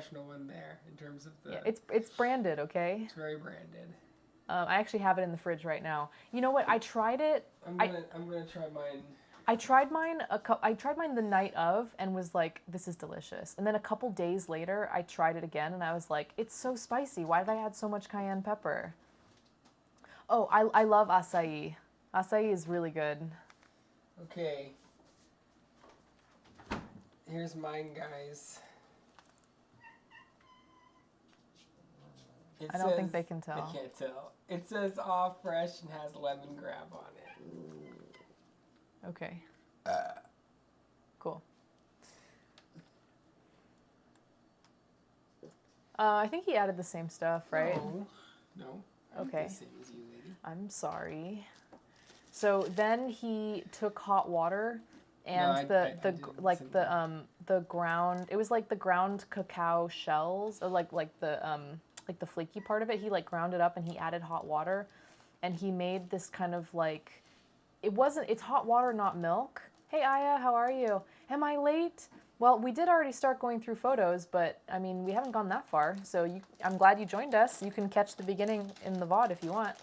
professional one there in terms of the. Yeah, it's branded, okay? It's very branded. I actually have it in the fridge right now. You know what? I tried it. I'm gonna try mine. I tried mine the night of and was like, this is delicious. And then a couple days later, I tried it again and I was like, it's so spicy. Why did I add so much cayenne pepper? Oh, I love acai. Acai is really good. Okay. Here's mine, guys. I don't think they can tell. I can't tell. It says all fresh and has lemongrass on it. Okay. Cool. I think he added the same stuff, right? No. Okay. The same as you, lady. I'm sorry. So then he took hot water and the ground. It was like the ground cacao shells, or like the flaky part of it. He like ground it up and he added hot water, and he made this kind of like, it's hot water, not milk. Hey Aya, how are you? Am I late? Well, we did already start going through photos, but I mean, we haven't gone that far. So I'm glad you joined us. You can catch the beginning in the VOD if you want.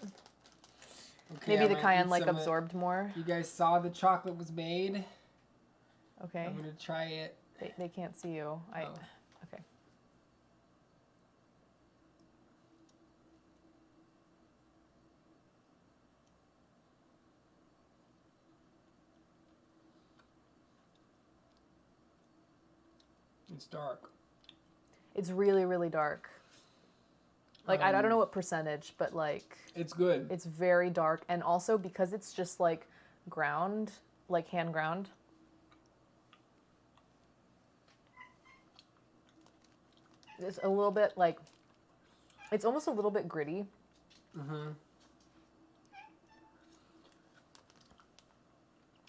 Okay, maybe the cayenne like absorbed more. You guys saw the chocolate was made. Okay. I'm gonna try it. They can't see you. Okay. It's dark. It's really, really dark. Like, I don't know what percentage, but like... It's good. It's very dark. And also because it's just like ground, like hand ground. It's a little bit like... It's almost a little bit gritty. Mm-hmm.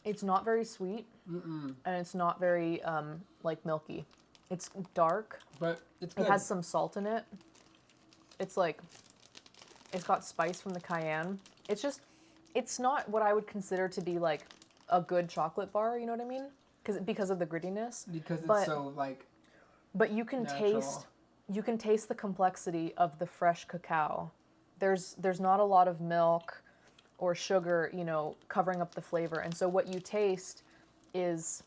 It's not very sweet. Mm-mm. And it's not very, like, milky. It's dark. But it's good. It has some salt in it. It's like, it's got spice from the cayenne. It's just, it's not what I would consider to be like a good chocolate bar, you know what I mean? Because of the grittiness. Because it's so like. But you can taste the complexity of the fresh cacao. There's not a lot of milk or sugar, you know, covering up the flavor. And so what you taste is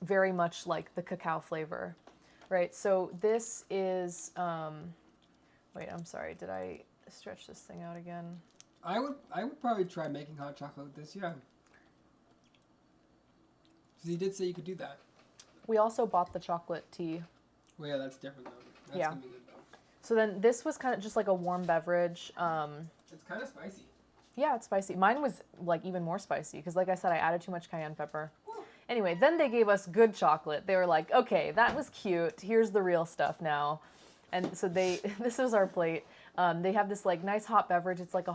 very much like the cacao flavor, right? So this is, wait, I'm sorry. Did I stretch this thing out again? I would probably try making hot chocolate with this, yeah. Because he did say you could do that. We also bought the chocolate tea. Well, yeah, that's different though. That's gonna be good though. So then this was kind of just like a warm beverage. It's kind of spicy. Yeah, it's spicy. Mine was like even more spicy because, like I said, I added too much cayenne pepper. Ooh. Anyway, then they gave us good chocolate. They were like, okay, that was cute. Here's the real stuff now. And so this was our plate. They have this like nice hot beverage. It's like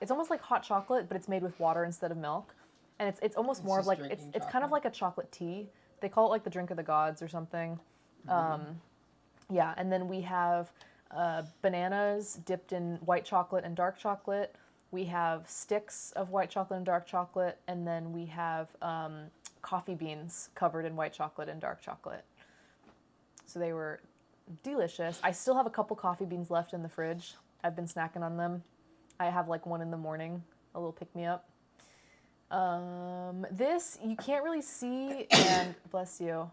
it's almost like hot chocolate, but it's made with water instead of milk. And it's almost more of like, it's kind of like a chocolate tea. They call it like the drink of the gods or something. Mm-hmm. Yeah, and then we have bananas dipped in white chocolate and dark chocolate. We have sticks of white chocolate and dark chocolate. And then we have coffee beans covered in white chocolate and dark chocolate. So they were delicious. I still have a couple coffee beans left in the fridge. I've been snacking on them. I have like one in the morning, a little pick-me-up. This, you can't really see, and bless you.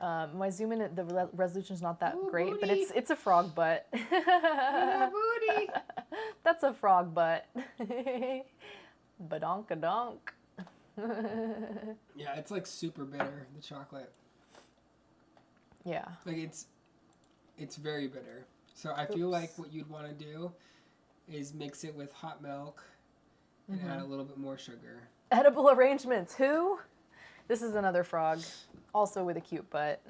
My zoom in, the resolution's not that great, booty. But it's a frog butt. Yeah, booty. That's a frog butt. Badonk-a-donk. Yeah, it's like super bitter, the chocolate. Yeah. Like it's very bitter. So I feel like what you'd want to do is mix it with hot milk and add a little bit more sugar. Edible arrangements. Who? This is another frog, also with a cute butt.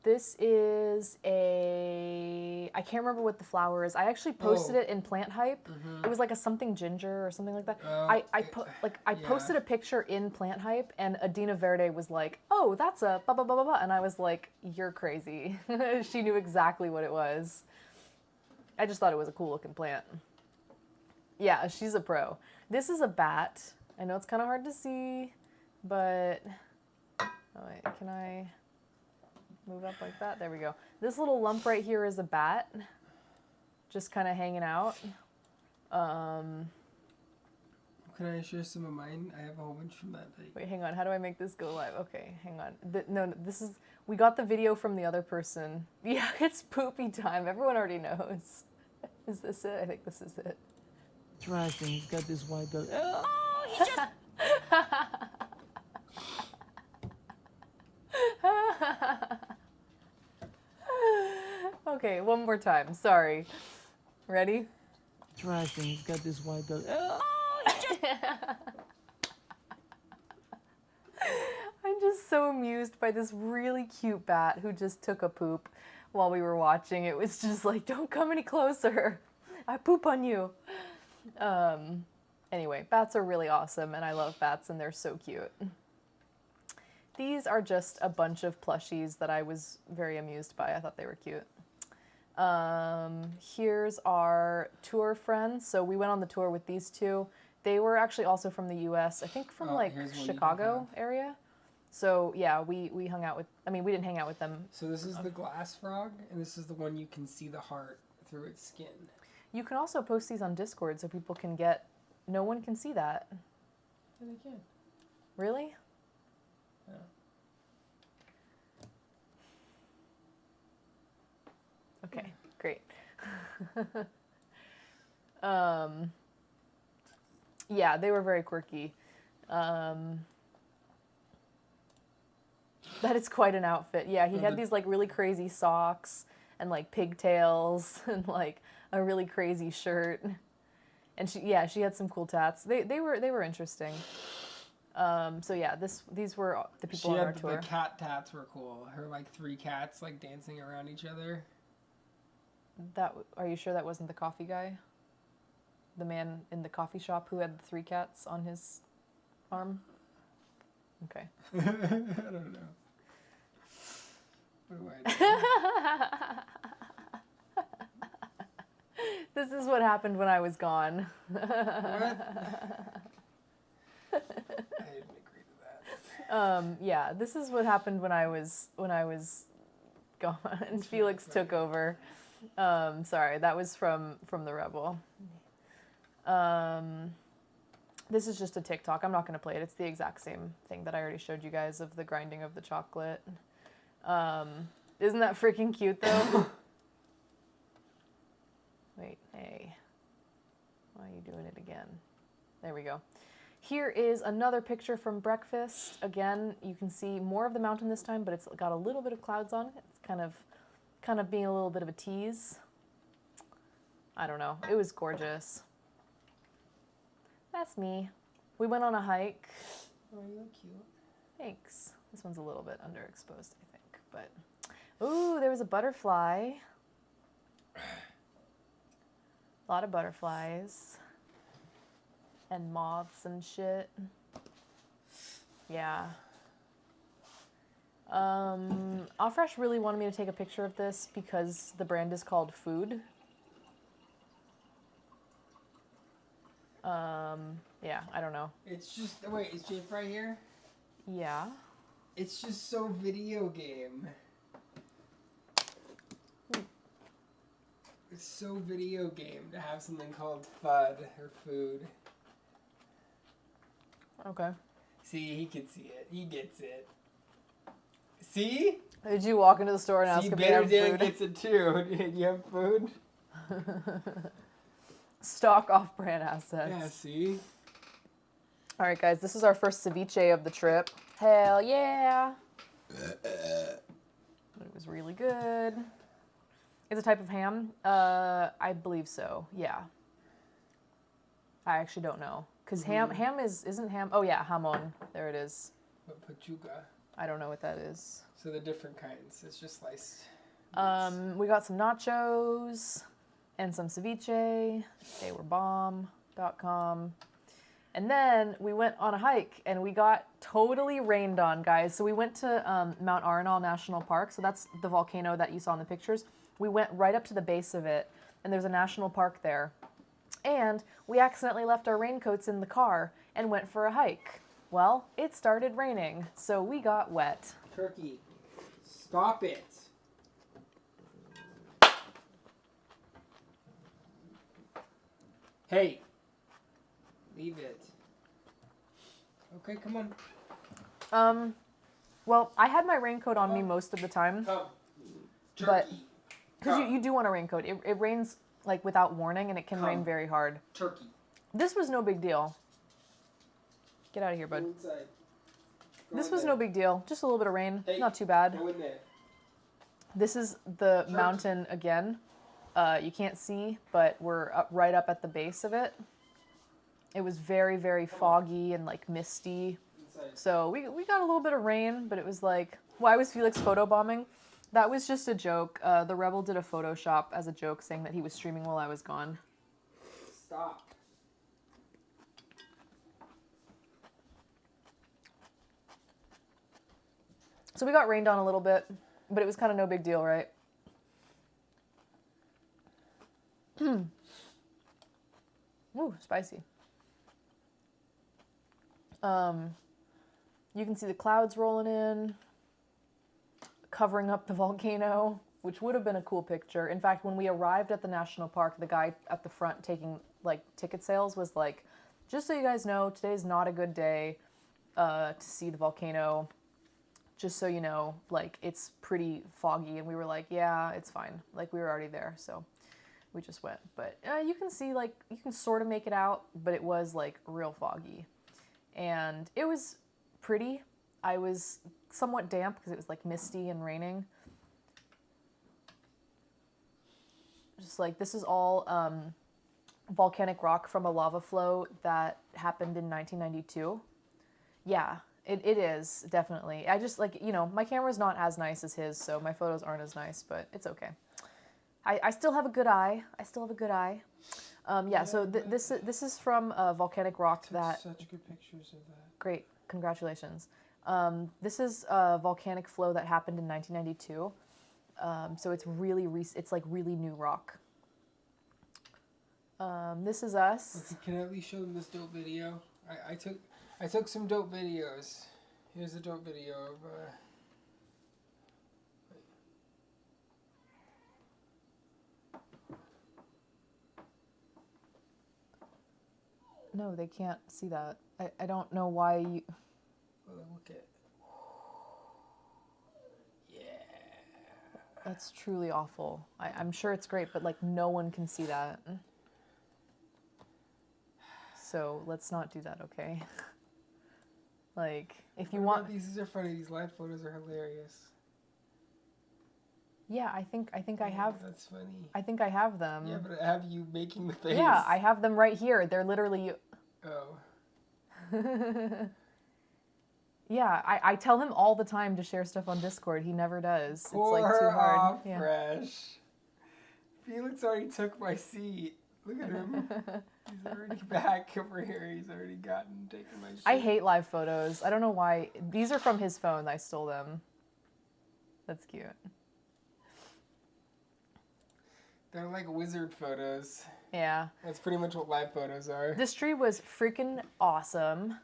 This is I can't remember what the flower is. I actually posted it in Plant Hype. Mm-hmm. It was like a something ginger or something like that. I posted a picture in Plant Hype, and Adina Verde was like, "Oh, that's a blah blah blah blah blah," and I was like, "You're crazy." She knew exactly what it was. I just thought it was a cool looking plant. Yeah, she's a pro. This is a bat. I know it's kind of hard to see, but oh wait, can I? Move up like that. There we go. This little lump right here is a bat. Just kind of hanging out. Can I share some of mine? I have a whole bunch from that night. Wait, hang on. How do I make this go live? Okay, hang on. No, this is... We got the video from the other person. Yeah, it's poopy time. Everyone already knows. Is this it? I think this is it. Trash, and he's got this white belt. Oh, he just... Okay, one more time. Sorry. Ready? Trash, and he's got this white belt. I'm just so amused by this really cute bat who just took a poop while we were watching. It was just like, don't come any closer. I poop on you. Anyway, bats are really awesome, and I love bats, and they're so cute. These are just a bunch of plushies that I was very amused by. I thought they were cute. Here's our tour friends. So we went on the tour with these two. They were actually also from the US, I think from like Chicago area. So yeah, we hung out with, I mean, we didn't hang out with them. So this is the glass frog, and this is the one you can see the heart through its skin. You can also post these on Discord so people can get, no one can see that. Yeah, they can. Really? Yeah. Okay, great. Yeah, they were very quirky. That is quite an outfit. Yeah, he had these like really crazy socks and like pigtails and like a really crazy shirt. And she had some cool tats. They were interesting. So yeah, these were the people on our tour. The cat tats were cool. Her like 3 cats like dancing around each other. Are you sure that wasn't the coffee guy? The man in the coffee shop who had the 3 cats on his arm? Okay. I don't know. What do I do? This is what happened when I was gone. What? I didn't agree to that. Yeah, this is what happened when I was gone and Felix took over. Sorry, that was from the Rebel. This is just a TikTok. I'm not going to play it. It's the exact same thing that I already showed you guys of the grinding of the chocolate. Isn't that freaking cute, though? Wait, hey. Why are you doing it again? There we go. Here is another picture from breakfast. Again, you can see more of the mountain this time, but it's got a little bit of clouds on it. It's kind of being a little bit of a tease. I don't know. It was gorgeous. That's me. We went on a hike. Oh, you look cute. Thanks. This one's a little bit underexposed, I think. But, ooh, there was a butterfly. A lot of butterflies. And moths and shit. Yeah. Afresh really wanted me to take a picture of this because the brand is called Food. Yeah, I don't know. It's just, wait, is Jay Fry here? Yeah. It's just so video game. It's so video game to have something called FUD or food. Okay. See, he can see it. He gets it. See? Did you walk into the store and ask if they have Dan food? gets it too. Do you have food? Stock off-brand assets. Yeah, see? All right, guys, this is our first ceviche of the trip. Hell yeah! It was really good. It's a type of ham? I believe so, yeah. I actually don't know. Because ham isn't ham... Oh, yeah, jamon. There it is. But pachuga. I don't know what that is. So the different kinds. It's just sliced. We got some nachos and some ceviche. They were bomb.com. And then we went on a hike and we got totally rained on, guys. So we went to Mount Arenal National Park. So that's the volcano that you saw in the pictures. We went right up to the base of it and there's a national park there. And we accidentally left our raincoats in the car and went for a hike. Well, it started raining, so we got wet. Turkey. Stop it. Hey. Leave it. Okay, come on. Well, I had my raincoat on me most of the time. Come. But- Turkey. Because Come. you do want a raincoat. It rains, like, without warning, and it can rain Come. very hard. Turkey. This was no big deal. Get out of here, Go bud. inside. Go This in was there. no big deal. Just a little bit of rain. Hey, Not too bad. Go in there. This is the Turkey. mountain again. You can't see, but we're right up at the base of it. It was very, very foggy and, like, misty. Inside. So we got a little bit of rain, but it was like, why was Felix photobombing? That was just a joke. The Rebel did a Photoshop as a joke saying that he was streaming while I was gone. Stop. So we got rained on a little bit, but it was kind of no big deal, right? Ooh, spicy. You can see the clouds rolling in, covering up the volcano, which would have been a cool picture. In fact, when we arrived at the national park, the guy at the front taking like ticket sales was like, just so you guys know, today's not a good day to see the volcano. Just so you know, like, it's pretty foggy. And we were like, yeah, it's fine. Like, we were already there, so we just went. But you can see, like, you can sort of make it out, but it was, like, real foggy. And it was pretty. I was somewhat damp because it was, like, misty and raining. Just, like, this is all volcanic rock from a lava flow that happened in 1992. Yeah. It is, definitely. I just, like, you know, my camera's not as nice as his, so my photos aren't as nice, but it's okay. I still have a good eye. Yeah, so this is from volcanic rock that... Such good pictures of that. Great, congratulations. This is a volcanic flow that happened in 1992. So it's really, it's like really new rock. This is us. Okay, can I at least show them this dope video? I took some dope videos. Here's a dope video of No, they can't see that. I don't know why you... oh, look at. Yeah. That's truly awful. I'm sure it's great, but like no one can see that. So let's not do that, okay? Like, if you want... These are funny. These live photos are hilarious. Yeah, I think I have... That's funny. I think I have them. Yeah, but I have you making the face. Yeah, I have them right here. They're literally... Oh. Yeah, I tell him all the time to share stuff on Discord. He never does. Pour it's like too hard. off Yeah. fresh. Felix already took my seat. Look at him. He's already back over here. He's already taken my shit. I hate live photos. I don't know why. These are from his phone. I stole them. That's cute. They're like wizard photos. Yeah. That's pretty much what live photos are. This tree was freaking awesome.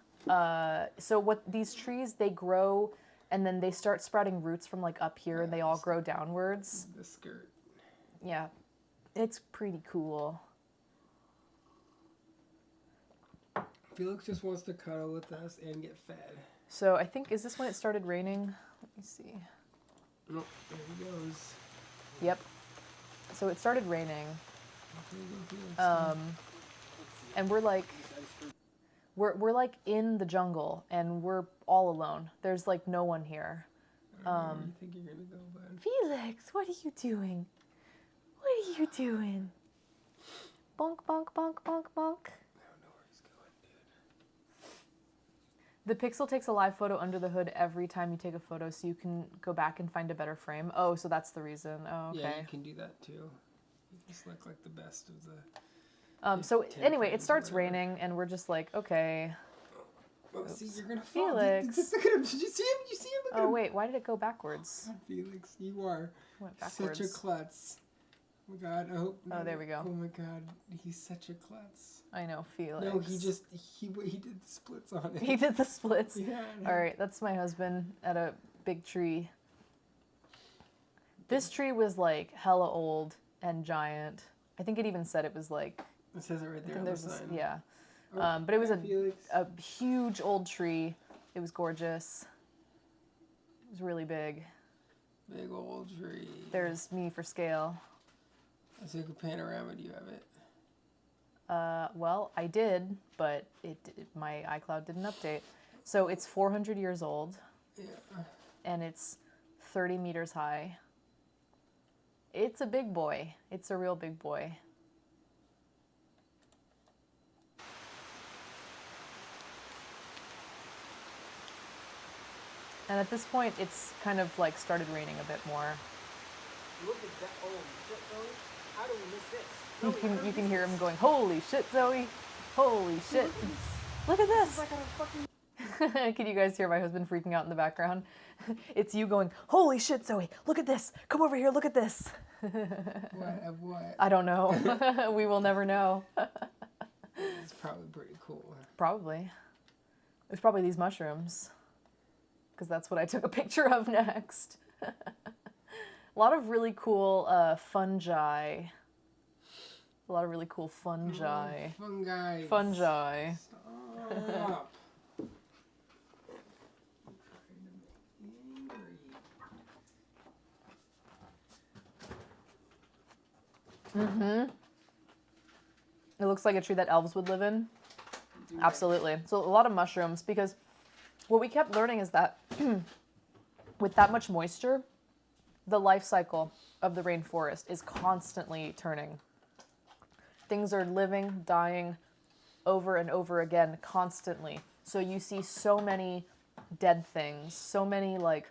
So what these trees, they grow and then they start sprouting roots from like up here and they all grow downwards. The skirt. Yeah. It's pretty cool. Felix just wants to cuddle with us and get fed. So I think, is this when it started raining? Let me see. Oh, there he goes. Yep. So it started raining. Okay, go Felix. And we're like like in the jungle and we're all alone. There's like no one here. I don't know where you think you're gonna go, bud. Felix, what are you doing? What are you doing? Bonk, bonk, bonk, bonk, bonk. I don't know where he's going, dude. The Pixel takes a live photo under the hood every time you take a photo, so you can go back and find a better frame. Oh, so that's the reason. Oh, okay. Yeah, you can do that too. You just look like the best of the... So 10 anyway, it frames or starts whatever. raining, and we're just like, okay. Oh, see, you're gonna fall. Felix. Look at him. Did you see him? Did you see him? Look at Oh him. wait, why did it go backwards? Felix, you are Went such backwards. a klutz. Oh my God, I hope. Oh, there we go. Oh my God, he's such a klutz. I know, Felix. No, he did the splits on it. He did the splits. Yeah. All right, that's my husband at a big tree. This tree was like hella old and giant. I think it even said it was like, It says it right I there think on the there's this, sign. yeah. Oh, But it was hi, Felix. a huge old tree. It was gorgeous. It was really big. Big old tree. There's me for scale. Let's take a panorama. Do you have it? Well, I did, but my iCloud didn't update. So it's 400 years old. Yeah. And it's 30 meters high. It's a big boy. It's a real big boy. And at this point, it's kind of like started raining a bit more. Look at that. Oh, shit, Zoe. How do we miss this? You can hear him going, "Holy shit, Zoe! Holy shit! Look at this!" Can you guys hear my husband freaking out in the background? It's you going, "Holy shit, Zoe! Look at this! Come over here! Look at this!" What? Of what? I don't know. We will never know. It's probably pretty cool. Probably. It's probably these mushrooms. Because that's what I took a picture of next. A lot of really cool fungi. A lot of really cool fungi. Fungi. Fungi. Stop. Mm-hmm. It looks like a tree that elves would live in. Absolutely. So a lot of mushrooms, because what we kept learning is that with that much moisture, the life cycle of the rainforest is constantly turning. Things are living, dying over and over again constantly. So you see so many dead things, so many like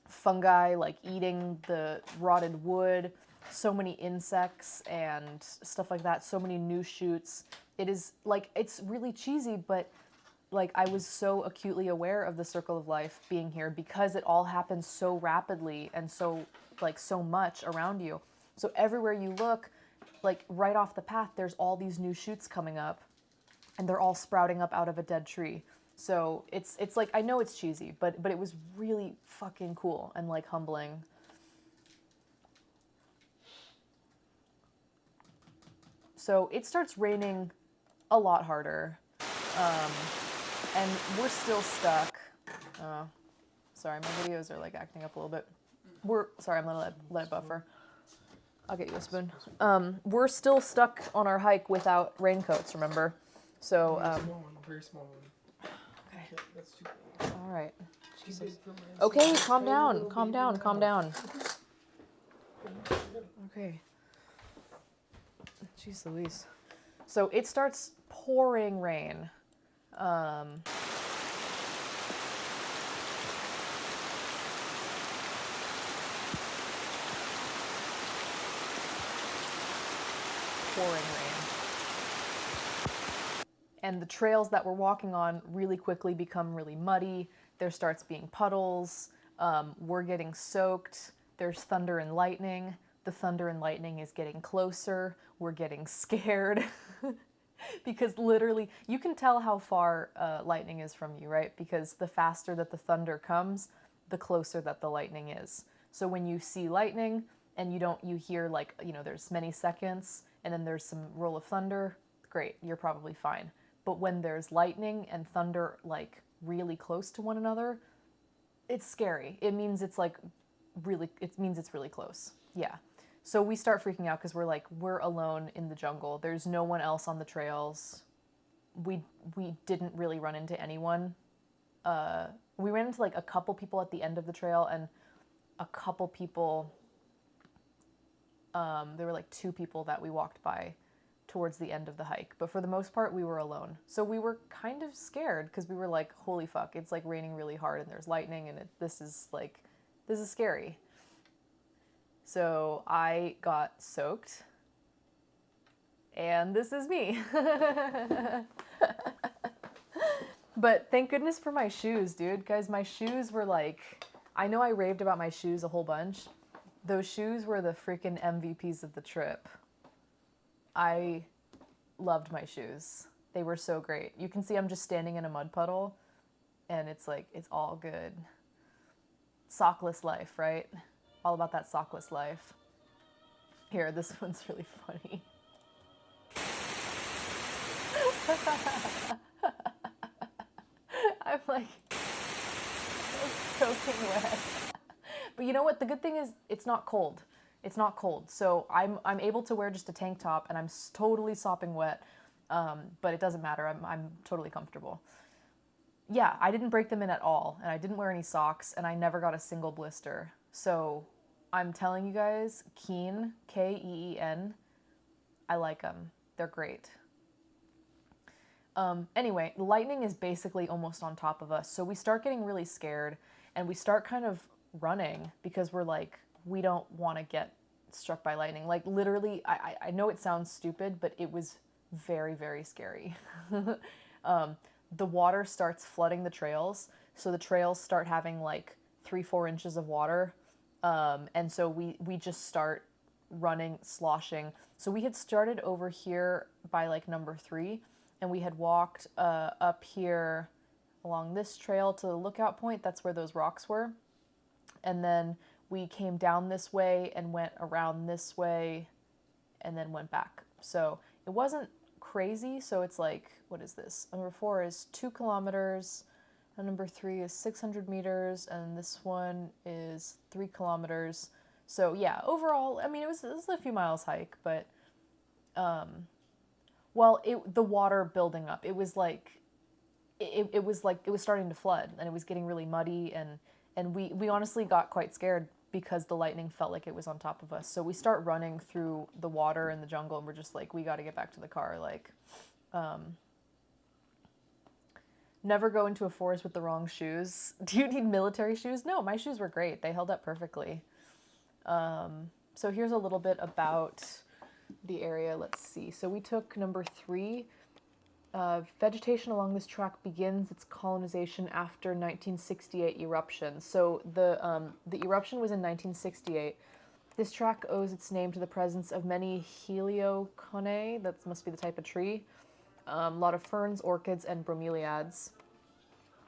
fungi like eating the rotted wood, so many insects and stuff like that, so many new shoots. It is like, it's really cheesy, but like I was so acutely aware of the circle of life being here because it all happens so rapidly and so like so much around you. So everywhere you look, like right off the path, there's all these new shoots coming up and they're all sprouting up out of a dead tree. So it's like, I know it's cheesy, but it was really fucking cool and like humbling. So it starts raining a lot harder. And we're still stuck. Sorry, my videos are like acting up a little bit. Sorry, I'm gonna let it buffer. I'll get you a spoon. We're still stuck on our hike without raincoats, remember? So, Very small one. Okay. That's too big. All right. Jesus. Okay, calm down, calm down, calm down. Okay. Jeez Louise. So it starts pouring rain. Pouring rain. And the trails that we're walking on really quickly become really muddy. There starts being puddles. We're getting soaked. There's thunder and lightning. The thunder and lightning is getting closer. We're getting scared. Because literally, you can tell how far lightning is from you, right? Because the faster that the thunder comes, the closer that the lightning is. So when you see lightning and you hear like, there's many seconds and then there's some roll of thunder, great, you're probably fine. But when there's lightning and thunder like really close to one another, it's scary. It means it's really close. Yeah. So we start freaking out because we're alone in the jungle. There's no one else on the trails. We didn't really run into anyone. We ran into like a couple people at the end of the trail and a couple people, there were like 2 people that we walked by towards the end of the hike. But for the most part, we were alone. So we were kind of scared because we were like, holy fuck, it's like raining really hard and there's lightning and this is scary. So I got soaked, and this is me. But thank goodness for my shoes, dude. Guys, my shoes were like, I know I raved about my shoes a whole bunch. Those shoes were the freaking MVPs of the trip. I loved my shoes. They were so great. You can see I'm just standing in a mud puddle, and it's like, it's all good. Sockless life, right? All about that sockless life. Here, this one's really funny. I'm like soaking wet. But you know what? The good thing is it's not cold. It's not cold. So I'm able to wear just a tank top and I'm totally sopping wet. But it doesn't matter. I'm totally comfortable. Yeah, I didn't break them in at all, and I didn't wear any socks, and I never got a single blister. So I'm telling you guys, Keen, Keen, I like them. They're great. Anyway, lightning is basically almost on top of us, so we start getting really scared, and we start kind of running because we're like, we don't want to get struck by lightning. Like, literally, I know it sounds stupid, but it was very, very scary. The water starts flooding the trails, so the trails start having like 3-4 inches of water, and so we just start running, sloshing. So we had started over here by like number 3, and we had walked up here along this trail to the lookout point. That's where those rocks were, and then we came down this way and went around this way, and then went back. So it wasn't crazy. So it's like, what is this? Number 4 is 2 kilometers, and number 3 is 600 meters, and this one is 3 kilometers. So yeah, overall, I mean, it was a few miles hike, but the water building up, it was like it was starting to flood, and it was getting really muddy, and we honestly got quite scared because the lightning felt like it was on top of us. So we start running through the water and the jungle, and we're just like, we got to get back to the car. Like, never go into a forest with the wrong shoes. Do you need military shoes? No, my shoes were great. They held up perfectly. So here's a little bit about the area. Let's see. So we took number 3. Vegetation along this track begins its colonization after 1968 eruption. So the eruption was in 1968. This track owes its name to the presence of many helioconae, that must be the type of tree, a lot of ferns, orchids, and bromeliads.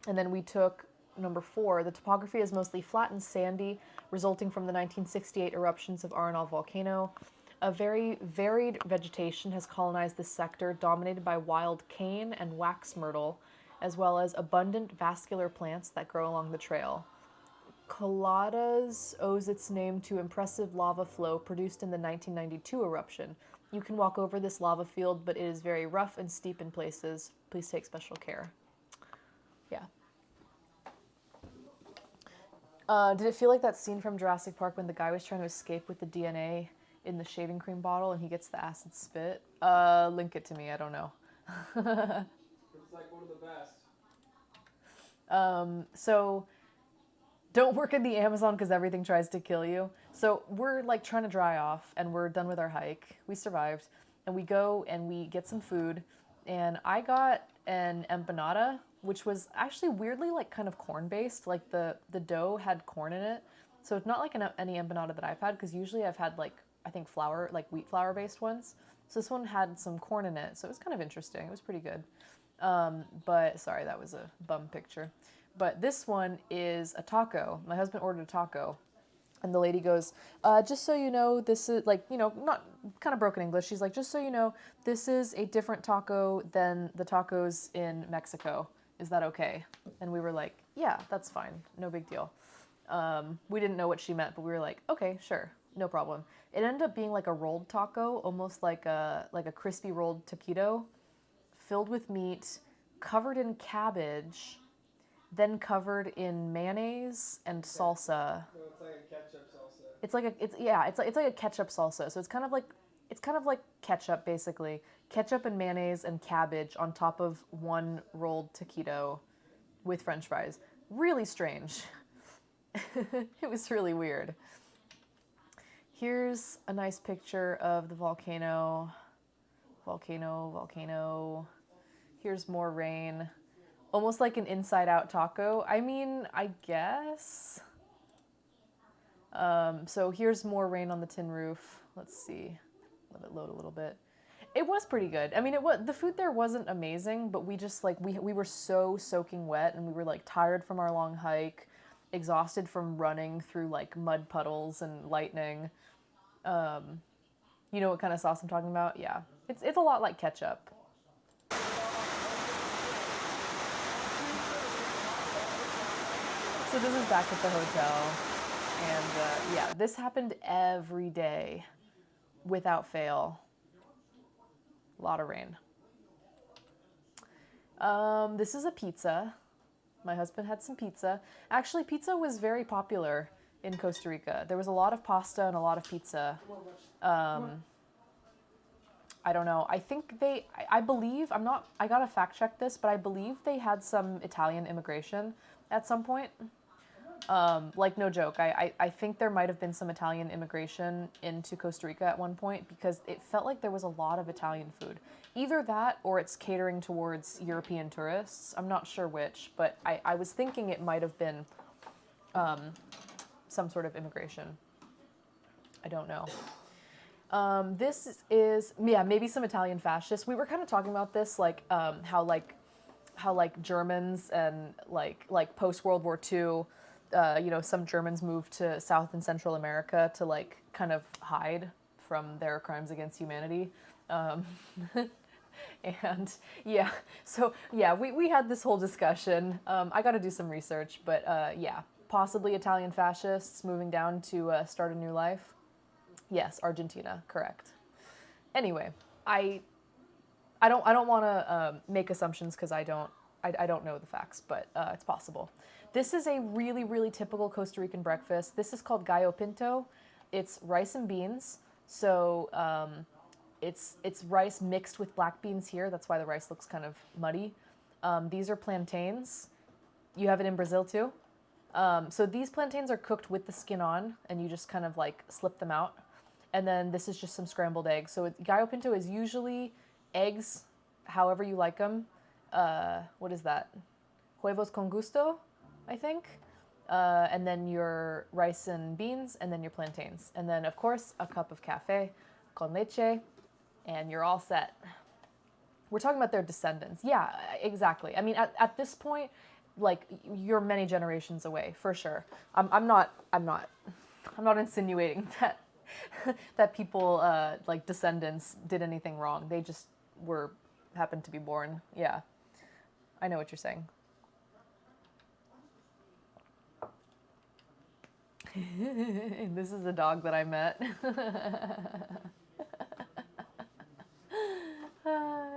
And then we took number 4. The topography is mostly flat and sandy, resulting from the 1968 eruptions of Arenal volcano. A very varied vegetation has colonized this sector, dominated by wild cane and wax myrtle, as well as abundant vascular plants that grow along the trail. Coladas owes its name to impressive lava flow produced in the 1992 eruption. You can walk over this lava field, but it is very rough and steep in places. Please take special care. Yeah. Did it feel like that scene from Jurassic Park when the guy was trying to escape with the DNA in the shaving cream bottle and he gets the acid spit? Link it to me, I don't know. It's like one of the best. So don't work in the Amazon because everything tries to kill you. So we're like trying to dry off and we're done with our hike. We survived, and we go and we get some food, and I got an empanada, which was actually weirdly like kind of corn based. Like the dough had corn in it. So it's not like any empanada that I've had, because usually I've had like, I think flour, like wheat flour based ones. So this one had some corn in it. So it was kind of interesting. It was pretty good. But sorry, that was a bum picture. But this one is a taco. My husband ordered a taco. And the lady goes, just so you know, this is like, you know, not kind of broken English. She's like, just so you know, this is a different taco than the tacos in Mexico. Is that okay? And we were like, yeah, that's fine. No big deal. We didn't know what she meant, but we were like, okay, sure, no problem. It ended up being like a rolled taco, almost like a crispy rolled taquito, filled with meat, covered in cabbage, then covered in mayonnaise and salsa. No, it's like a ketchup salsa. It's like a ketchup salsa. So it's kind of like ketchup basically. Ketchup and mayonnaise and cabbage on top of one rolled taquito with French fries. Really strange. It was really weird. Here's a nice picture of the volcano. Volcano. Here's more rain. Almost like an inside-out taco. I mean, I guess. So here's more rain on the tin roof. Let's see. Let it load a little bit. It was pretty good. I mean, the food there wasn't amazing, but we just like we were so soaking wet, and we were like tired from our long hike. exhausted from running through like mud puddles and lightning. You know what kind of sauce I'm talking about? Yeah. It's a lot like ketchup. So this is back at the hotel. And yeah, this happened every day without fail. A lot of rain. This is a pizza. My husband had some pizza. Actually, pizza was very popular in Costa Rica. There was a lot of pasta and a lot of pizza. I don't know. I think I believe, I gotta fact check this, but I believe they had some Italian immigration at some point. Like, no joke. I think there might have been some Italian immigration into Costa Rica at one point because it felt like there was a lot of Italian food. Either that or it's catering towards European tourists. I'm not sure which, but I was thinking it might have been some sort of immigration. I don't know. This is, yeah, maybe some Italian fascists. We were kind of talking about this, like, how Germans and like post World War II, you know, some Germans moved to South and Central America to like kind of hide from their crimes against humanity. And yeah, so yeah, we had this whole discussion. I got to do some research, but yeah, possibly Italian fascists moving down to start a new life. Yes, Argentina, correct. Anyway, I don't want to make assumptions because I don't know the facts, but it's possible. This is a really, really typical Costa Rican breakfast. This is called Gallo Pinto. It's rice and beans. So it's rice mixed with black beans here. That's why the rice looks kind of muddy. These are plantains. You have it in Brazil too? So these plantains are cooked with the skin on, and you just kind of like slip them out. And then this is just some scrambled eggs. So Gallo Pinto is usually eggs, however you like them. What is that? Huevos con gusto, I think. And then your rice and beans, and then your plantains. And then, of course, a cup of cafe con leche, and you're all set. We're talking about their descendants. Yeah, exactly. I mean, at this point, like, you're many generations away, for sure. I'm not insinuating that that people, like, descendants did anything wrong. They just happened to be born. Yeah. I know what you're saying. This is a dog that I met.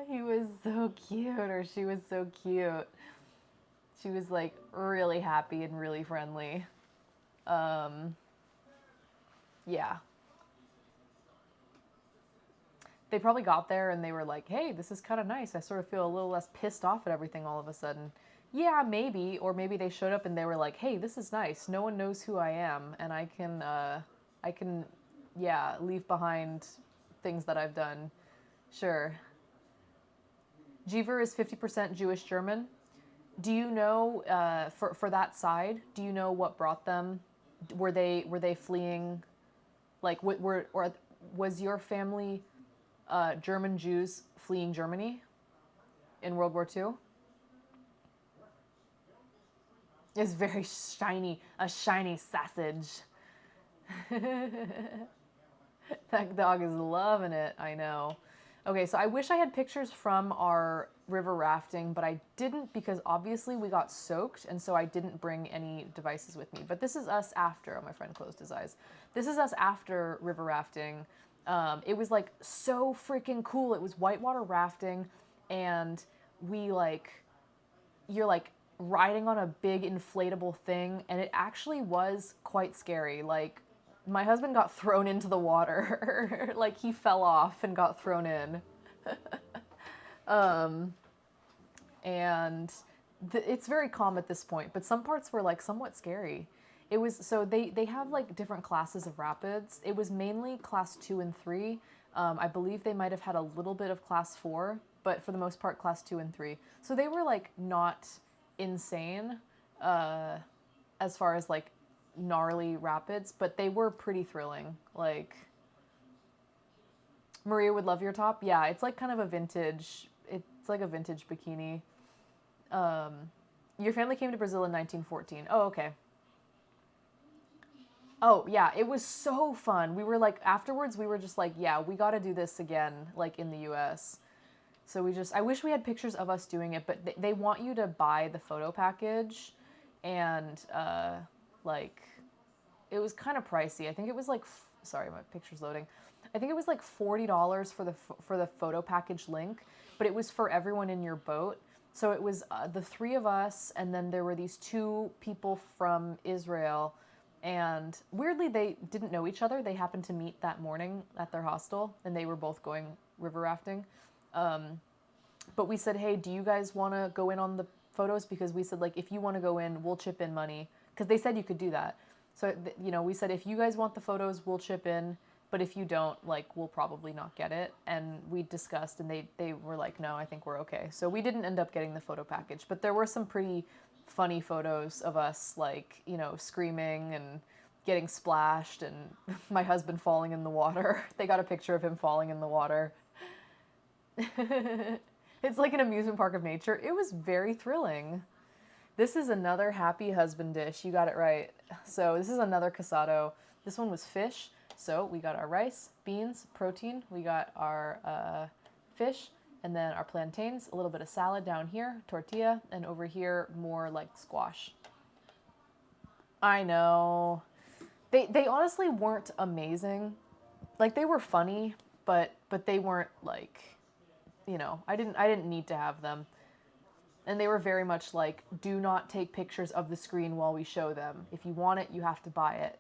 He was so cute, or she was so cute. She was like really happy and really friendly. Yeah. They probably got there and they were like, hey, this is kind of nice. I sort of feel a little less pissed off at everything all of a sudden. Yeah, maybe. Or maybe they showed up and they were like, hey, this is nice. No one knows who I am. And I can, yeah, leave behind things that I've done. Sure. Jeever is 50% Jewish German. Do you know, for that side, do you know what brought them? Were they fleeing? Like, was your family German Jews fleeing Germany in World War II? It's very shiny, a shiny sausage. That dog is loving it, I know. Okay, so I wish I had pictures from our river rafting, but I didn't because obviously we got soaked, and so I didn't bring any devices with me. But this is us after. Oh, my friend closed his eyes. This is us after river rafting. It was like so freaking cool. It was whitewater rafting, and you're like riding on a big inflatable thing, and it actually was quite scary. Like, my husband got thrown into the water. Like, he fell off and got thrown in. And it's very calm at this point, but some parts were like somewhat scary. It was, so they have like different classes of rapids. It was mainly class 2 and 3. I believe they might have had a little bit of class 4, but for the most part, class 2 and 3. So they were like not insane as far as like gnarly rapids, but they were pretty thrilling. Like, Maria would love your top. Yeah, it's like kind of a vintage, it's like a vintage bikini. Your family came to Brazil in 1914. Oh, okay. Oh, yeah, it was so fun. We were like, afterwards, we were just like, yeah, we got to do this again, like in the US. So I wish we had pictures of us doing it, but they want you to buy the photo package. And, like, it was kind of pricey. I think it was like, sorry, my picture's loading. I think it was like $40 for the photo package link, but it was for everyone in your boat. So it was the three of us, and then there were these two people from Israel. And weirdly, they didn't know each other. They happened to meet that morning at their hostel, and they were both going river rafting. But we said, hey, do you guys want to go in on the photos? Because we said, like, if you want to go in, we'll chip in money. Because they said you could do that. So, you know, we said, if you guys want the photos, we'll chip in. But if you don't, like, we'll probably not get it. And we discussed, and they were like, no, I think we're okay. So we didn't end up getting the photo package. But there were some pretty funny photos of us, like, you know, screaming and getting splashed, and my husband falling in the water. They got a picture of him falling in the water. It's like an amusement park of nature. It was very thrilling. This is another happy husband dish. You got it right. So this is another casado. This one was fish. So we got our rice, beans, protein. We got our fish, and then our plantains, a little bit of salad down here, tortilla, and over here, more like squash. I know. They honestly weren't amazing. Like, they were funny, but they weren't like, you know, I didn't need to have them. And they were very much like, do not take pictures of the screen while we show them. If you want it, you have to buy it.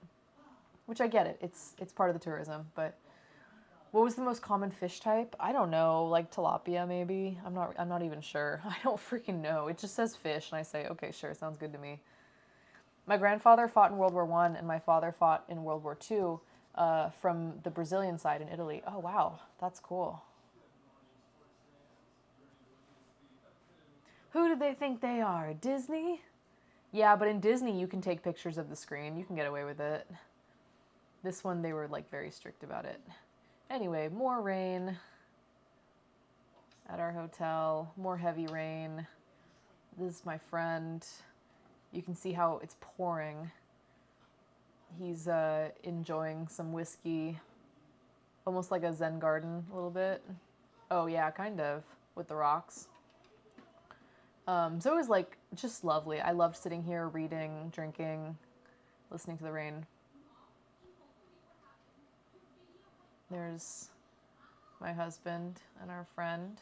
Which I get it. It's part of the tourism, but what was the most common fish type? I don't know, like tilapia maybe. I'm not even sure. I don't freaking know. It just says fish and I say, "Okay, sure, sounds good to me." My grandfather fought in World War I and my father fought in World War II from the Brazilian side in Italy. Oh, wow. That's cool. Who do they think they are? Disney? Yeah, but in Disney, you can take pictures of the screen. You can get away with it. This one, they were like very strict about it. Anyway, more rain at our hotel. More heavy rain. This is my friend. You can see how it's pouring. He's enjoying some whiskey. Almost like a Zen garden, a little bit. Oh yeah, kind of, with the rocks. So it was like just lovely. I loved sitting here reading, drinking, listening to the rain. There's my husband and our friend.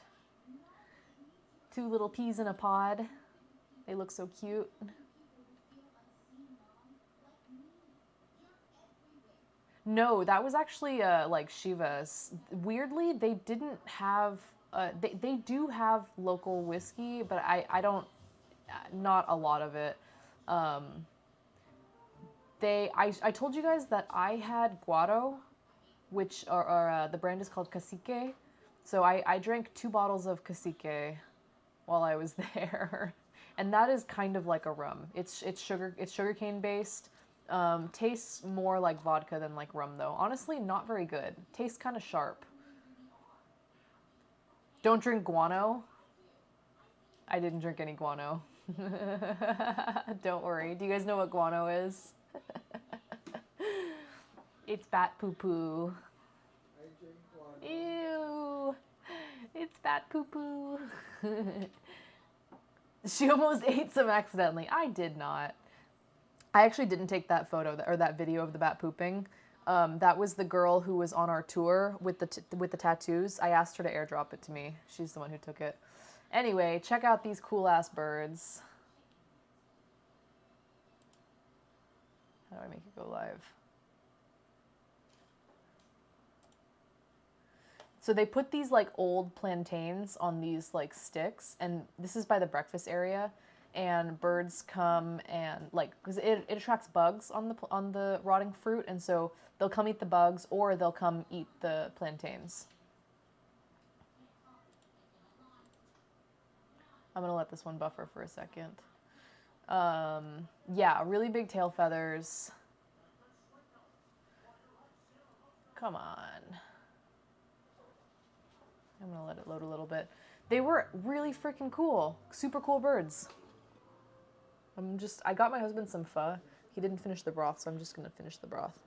Two little peas in a pod. They look so cute. No, that was actually like Shiva's. Weirdly, they didn't have. They do have local whiskey, but I don't. Not a lot of it. I told you guys that I had Guaro, which the brand is called Cacique. So I drank 2 bottles of Cacique while I was there, and that is kind of like a rum. It's sugarcane based. Tastes more like vodka than like rum though. Honestly, not very good. Tastes kind of sharp. Don't drink guano. I didn't drink any guano. Don't worry. Do you guys know what guano is? It's bat poo poo. I drink guano. Ew. It's bat poo poo. She almost ate some accidentally. I did not. I actually didn't take that photo or that video of the bat pooping. That was the girl who was on our tour with the tattoos. I asked her to airdrop it to me. She's the one who took it. Anyway, check out these cool ass birds. How do I make it go live? So they put these like old plantains on these like sticks, and this is by the breakfast area. And birds come and like, because it attracts bugs on the rotting fruit, and so they'll come eat the bugs or they'll come eat the plantains. I'm gonna let this one buffer for a second. Yeah, really big tail feathers. Come on. I'm gonna let it load a little bit. They were really freaking cool. Super cool birds. I got my husband some pho. He didn't finish the broth, so I'm just going to finish the broth.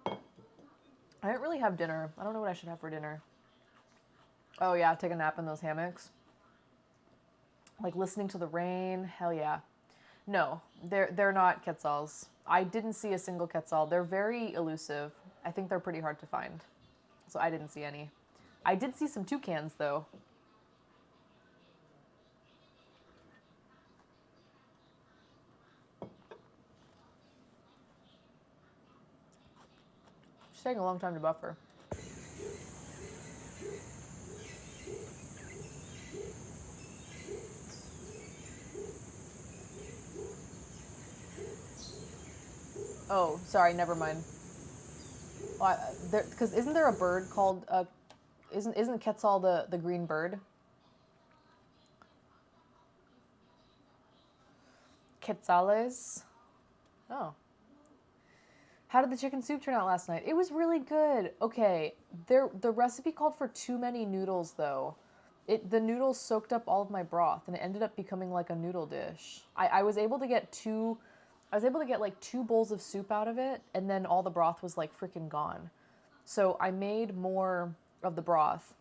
I didn't really have dinner. I don't know what I should have for dinner. Oh yeah, take a nap in those hammocks. Like listening to the rain. Hell yeah. No, they're not quetzals. I didn't see a single quetzal. They're very elusive. I think they're pretty hard to find. So I didn't see any. I did see some toucans though. It's taking a long time to buffer. Oh, sorry, never mind. Well, because isn't there a bird called isn't quetzal the green bird? Quetzales. Oh. How did the chicken soup turn out last night? It was really good. Okay, the recipe called for too many noodles though. The noodles soaked up all of my broth and it ended up becoming like a noodle dish. I was able to get like 2 bowls of soup out of it, and then all the broth was like freaking gone. So I made more of the broth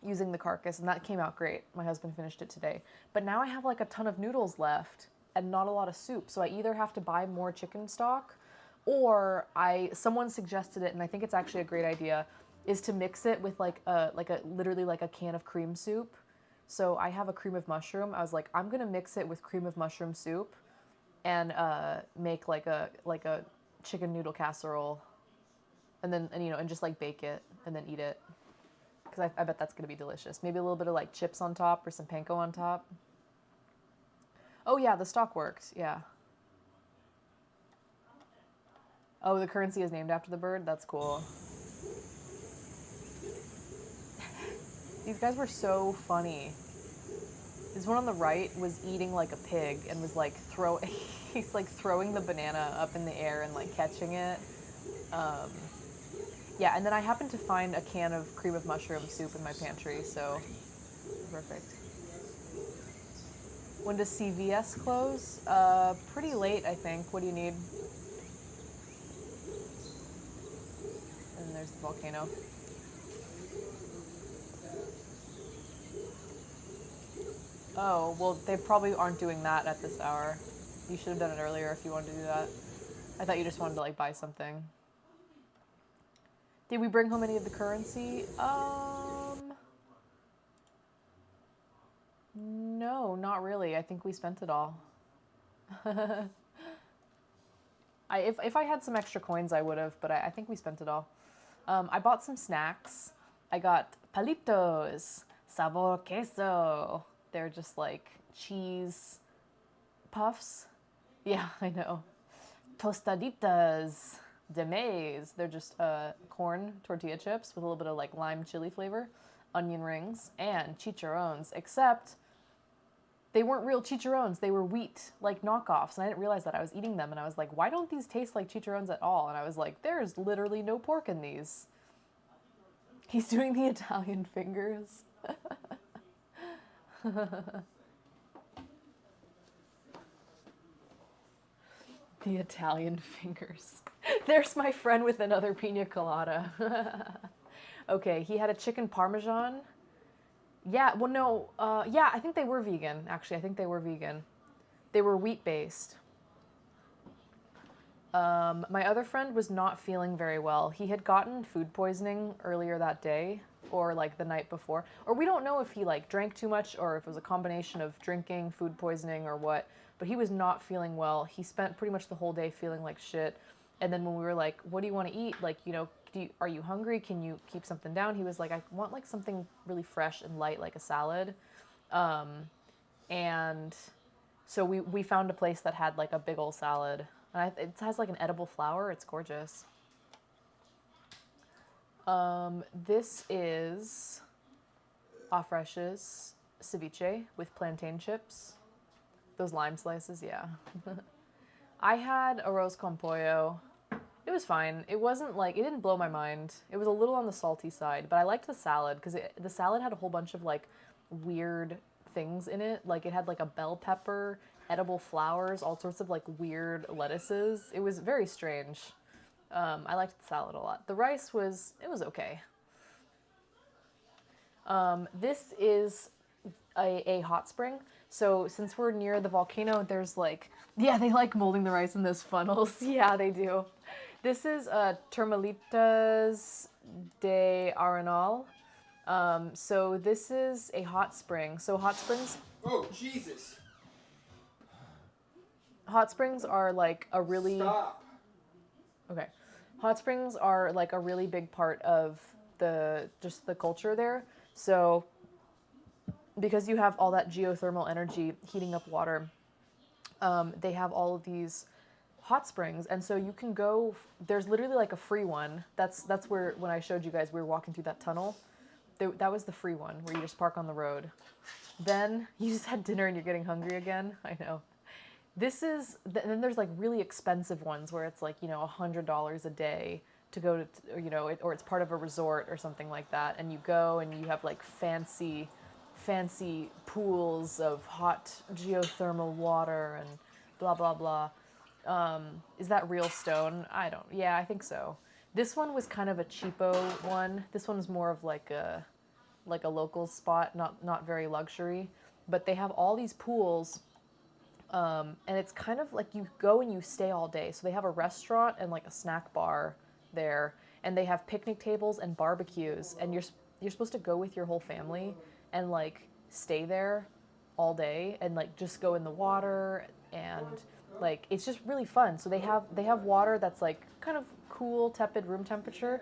using the carcass, and that came out great. My husband finished it today. But now I have like a ton of noodles left and not a lot of soup. So I either have to buy more chicken stock, or someone suggested it, and I think it's actually a great idea, is to mix it with literally like a can of cream soup. So I have a cream of mushroom. I was like, I'm gonna mix it with cream of mushroom soup and make like a chicken noodle casserole, and just like bake it and then eat it, because I bet that's gonna be delicious. Maybe a little bit of like chips on top or some panko on top. Oh yeah, the stock worked. Yeah. Oh, the currency is named after the bird. That's cool. These guys were so funny. This one on the right was eating like a pig and was like he's like throwing the banana up in the air and like catching it. Yeah, and then I happened to find a can of cream of mushroom soup in my pantry, so perfect. When does CVS close? Pretty late, I think. What do you need? And there's the volcano. Oh, well, they probably aren't doing that at this hour. You should have done it earlier if you wanted to do that. I thought you just wanted to, like, buy something. Did we bring home any of the currency? No, not really. I think we spent it all. If I had some extra coins, I would have, but I think we spent it all. I bought some snacks. I got palitos, sabor queso. They're just like cheese puffs. Yeah, I know. Tostaditas de maize. They're just corn tortilla chips with a little bit of like lime chili flavor, onion rings, and chicharrones, except they weren't real chicharrones. They were wheat, like knockoffs. And I didn't realize that. I was eating them and I was like, why don't these taste like chicharrones at all? And I was like, there's literally no pork in these. He's doing the Italian fingers. The Italian fingers. There's my friend with another pina colada. Okay, he had a chicken parmesan. Yeah, well, no, yeah, I think they were vegan, actually. I think they were vegan. They were wheat-based. My other friend was not feeling very well. He had gotten food poisoning earlier that day, or like the night before. Or we don't know if he like drank too much or if it was a combination of drinking, food poisoning, or what. But he was not feeling well. He spent pretty much the whole day feeling like shit. And then when we were like, what do you want to eat? Like, you know, are you hungry? Can you keep something down? He was like, I want like something really fresh and light, like a salad. And so we found a place that had like a big old salad. And it has like an edible flower. It's gorgeous. This is Afresh's ceviche with plantain chips. Those lime slices, yeah. I had arroz con pollo. It was fine. It wasn't like, it didn't blow my mind. It was a little on the salty side, but I liked the salad because the salad had a whole bunch of like weird things in it. Like it had like a bell pepper, edible flowers, all sorts of like weird lettuces. It was very strange. I liked the salad a lot. The rice was okay. This is a hot spring. So since we're near the volcano, there's like, yeah, they like molding the rice in those funnels. Yeah, they do. This is Termalitas de Arenal. So this is a hot spring. So hot springs. Oh, Jesus. Hot springs are like a really. Stop. Okay. Hot springs are like a really big part of the culture there. So because you have all that geothermal energy heating up water, they have all of these hot springs, and so you can go. There's literally like a free one. That's where when I showed you guys we were walking through that tunnel. That was the free one where you just park on the road. Then you just had dinner and you're getting hungry again. I know. This is, and then there's like really expensive ones where it's like, $100 a day to go to, or it's part of a resort or something like that. And you go and you have like fancy pools of hot geothermal water and blah, blah, blah. Is that real stone? Yeah, I think so. This one was kind of a cheapo one. This one was more of like a local spot, not very luxury. But they have all these pools. And it's kind of like you go and you stay all day. So they have a restaurant and like a snack bar there, and they have picnic tables and barbecues, and you're supposed to go with your whole family and like stay there all day and like just go in the water, and like it's just really fun. So they have water that's like kind of cool, tepid room temperature,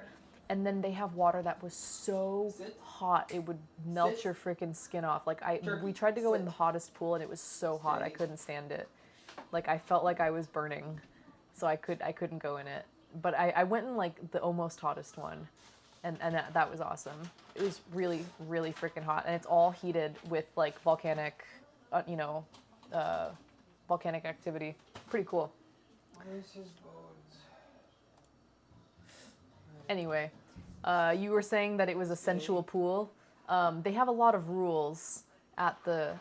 and then they have water that was so hot it would melt your freaking skin off. Like we tried to go in the hottest pool and it was so hot I couldn't stand it. Like I felt like I was burning, so I couldn't go in it. But I went in like the almost hottest one, and that was awesome. It was really really freaking hot, and it's all heated with like volcanic, volcanic activity. Pretty cool. Where's his bones? Anyway, you were saying that it was a sensual pool. They have a lot of rules at the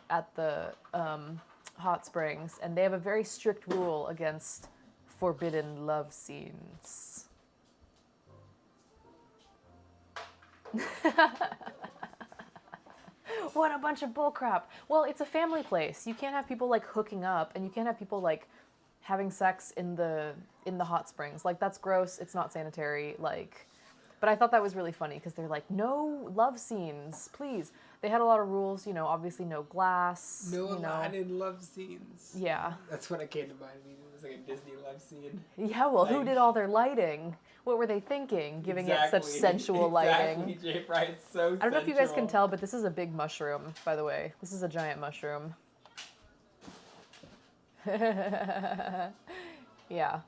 hot springs, and they have a very strict rule against forbidden love scenes. What a bunch of bullcrap. Well, it's a family place. You can't have people like hooking up, and you can't have people like having sex in the hot springs. Like that's gross. It's not sanitary. Like, but I thought that was really funny because they're like, no love scenes, please. They had a lot of rules. Obviously no glass. No Aladdin love scenes. Yeah. That's what it came to mind. It was like a Disney love scene. Yeah. Well, who did all their lighting? What were they thinking? Giving it such sensual lighting. Exactly, Jay Fry. It's so I don't know if you guys can tell, but this is a big mushroom, by the way. This is a giant mushroom. Yeah.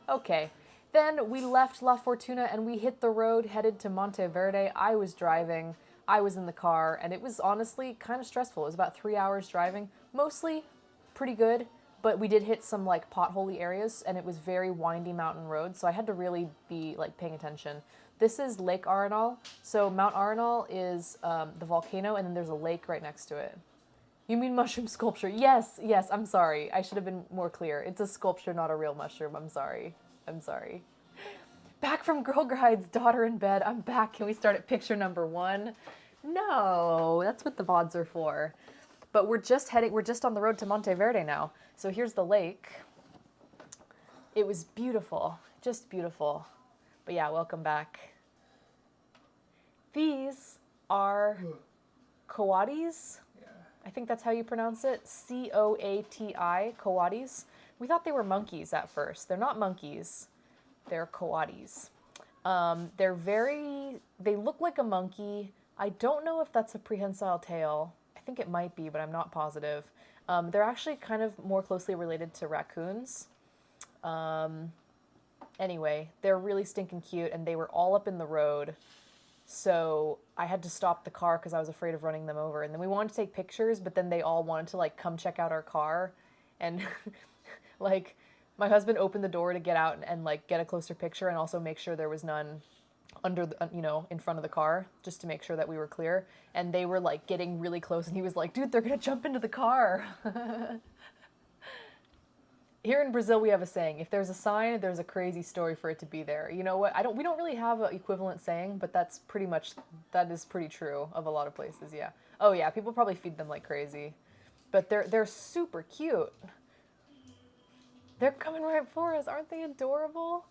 Okay. Then we left La Fortuna and we hit the road headed to Monteverde. I was driving. I was in the car, and it was honestly kind of stressful. It was about 3 hours driving. Mostly pretty good, but we did hit some like potholey areas, and it was very windy mountain road, so I had to really be like paying attention. This is Lake Arenal. So Mount Arenal is the volcano, and then there's a lake right next to it. You mean mushroom sculpture? Yes, I'm sorry. I should have been more clear. It's a sculpture, not a real mushroom. I'm sorry. Back from Girl Guide's Daughter in Bed. I'm back. Can we start at picture number 1? No, that's what the VODs are for. But we're just on the road to Monteverde now. So here's the lake. It was beautiful, just beautiful. But yeah, welcome back. These are coatis. I think that's how you pronounce it. Coati, coatis. We thought they were monkeys at first. They're not monkeys. They're coatis. They look like a monkey. I don't know if that's a prehensile tail. I think it might be, but I'm not positive. They're actually kind of more closely related to raccoons. Anyway, they're really stinking cute, and they were all up in the road. So I had to stop the car because I was afraid of running them over. And then we wanted to take pictures, but then they all wanted to like come check out our car. And like my husband opened the door to get out and like get a closer picture and also make sure there was none under the, in front of the car just to make sure that we were clear. And they were like getting really close and he was like, dude, they're going to jump into the car. Here in Brazil, we have a saying, if there's a sign, there's a crazy story for it to be there. You know what? We don't really have an equivalent saying, but that is pretty true of a lot of places, yeah. Oh yeah, people probably feed them like crazy. But they're super cute. They're coming right for us. Aren't they adorable?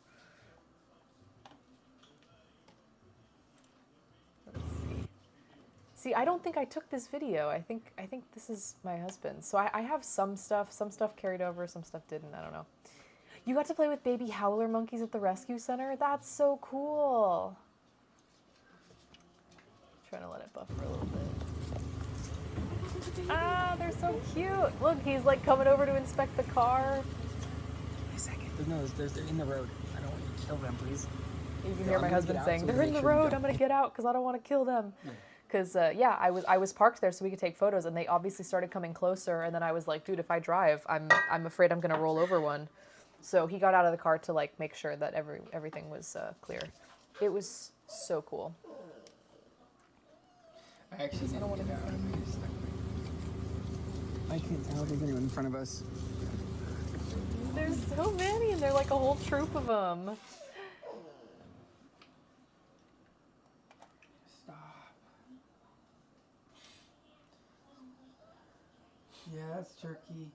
Let's see. See, I don't think I took this video. I think this is my husband. So I have some stuff carried over, some stuff didn't. I don't know. You got to play with baby howler monkeys at the rescue center? That's so cool. Trying to let it buffer a little bit. Ah, they're so cute. Look, he's like coming over to inspect the car. Wait a second. They're in the road. I don't want you to kill them, please. You can hear my husband saying, they're in the road. I'm going to get out because I don't want to kill them. Because, yeah, I was parked there so we could take photos, and they obviously started coming closer. And then I was like, dude, if I drive, I'm afraid I'm going to roll over one. So he got out of the car to, like, make sure that everything was clear. It was so cool. I actually didn't get out. I can't tell if there's anyone in front of us. There's so many, and they're like a whole troop of them. Stop. Yeah, that's turkey.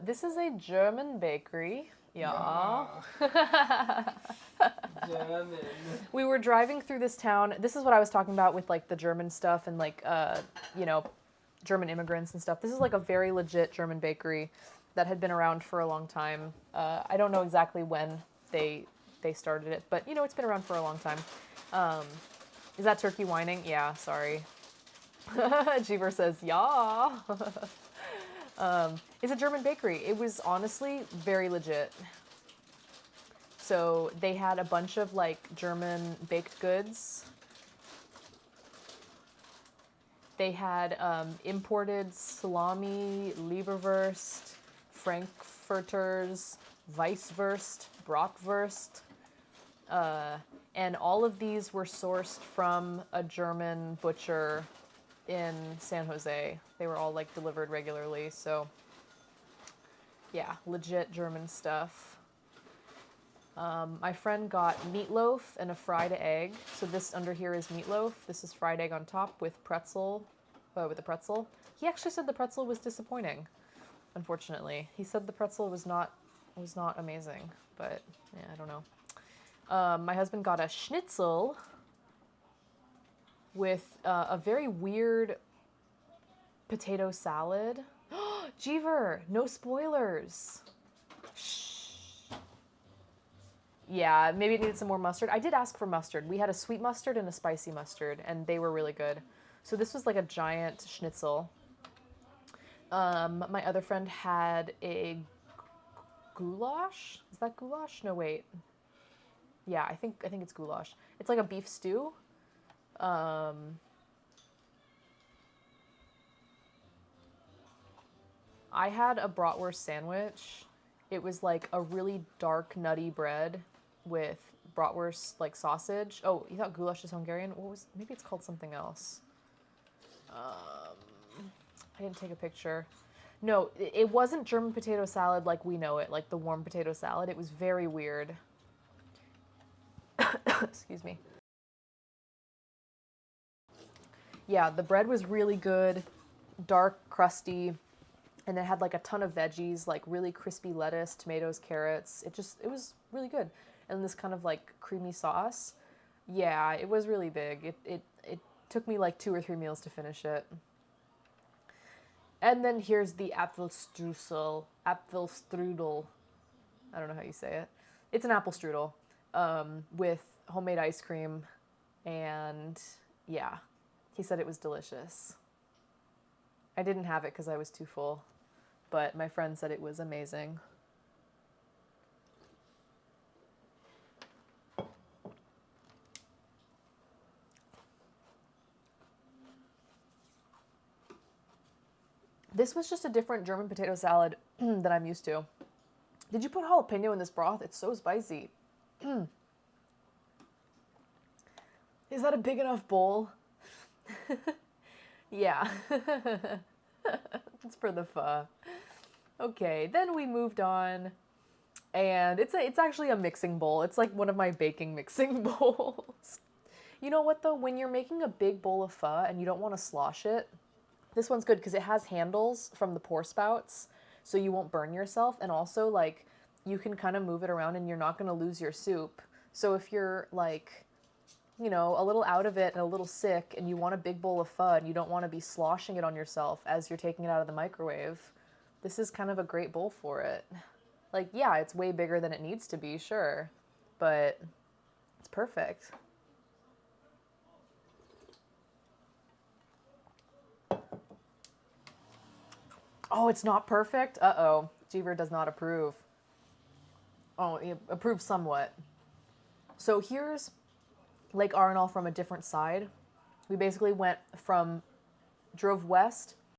This is a German bakery. Yeah. German. We were driving through this town. This is what I was talking about with like the German stuff and like, German immigrants and stuff. This is like a very legit German bakery that had been around for a long time. I don't know exactly when they started it, but it's been around for a long time. Is that turkey whining? Yeah, sorry. Jeever says, yeah. It's a German bakery. It was honestly very legit. So they had a bunch of like German baked goods. They had imported salami, Leberwurst, Frankfurters, Weisswurst, Bratwurst, and all of these were sourced from a German butcher in San Jose. They were all like delivered regularly, so yeah, legit German stuff. My friend got meatloaf and a fried egg. So this under here is meatloaf. This is fried egg on top with pretzel, with a pretzel. He actually said the pretzel was disappointing, unfortunately. He said the pretzel was not amazing, but yeah, I don't know. My husband got a schnitzel with a very weird potato salad. Jeever, no spoilers. Shh. Yeah, maybe it needed some more mustard. I did ask for mustard. We had a sweet mustard and a spicy mustard, and they were really good. So this was like a giant schnitzel. My other friend had a goulash. Is that goulash? No, wait. Yeah, I think it's goulash. It's like a beef stew. I had a bratwurst sandwich. It was like a really dark, nutty bread with bratwurst, like sausage. Oh, you thought goulash is Hungarian? Maybe it's called something else. I didn't take a picture. No, it wasn't German potato salad like we know it, like the warm potato salad. It was very weird. Excuse me. Yeah, the bread was really good, dark, crusty, and it had like a ton of veggies, like really crispy lettuce, tomatoes, carrots. It was really good. And this kind of like creamy sauce. Yeah, it was really big. It took me like 2 or 3 meals to finish it. And then here's the Apfelstrudel. I don't know how you say it. It's an apple strudel with homemade ice cream. And yeah, he said it was delicious. I didn't have it because I was too full, but my friend said it was amazing. This was just a different German potato salad that I'm used to. Did you put jalapeno in this broth? It's so spicy. Is that a big enough bowl? Yeah. It's for the pho. Okay, then we moved on. And it's actually a mixing bowl. It's like one of my baking mixing bowls. You know what though? When you're making a big bowl of pho and you don't want to slosh it, this one's good because it has handles from the pour spouts, so you won't burn yourself. And also, like, you can kind of move it around and you're not going to lose your soup. So if you're like, you know, a little out of it and a little sick and you want a big bowl of pho and you don't want to be sloshing it on yourself as you're taking it out of the microwave, this is kind of a great bowl for it. Like, yeah, it's way bigger than it needs to be, sure, but it's perfect. Oh, it's not perfect? Uh-oh. Jeever does not approve. Oh, he approves somewhat. So here's Lake Arenal from a different side. We basically drove west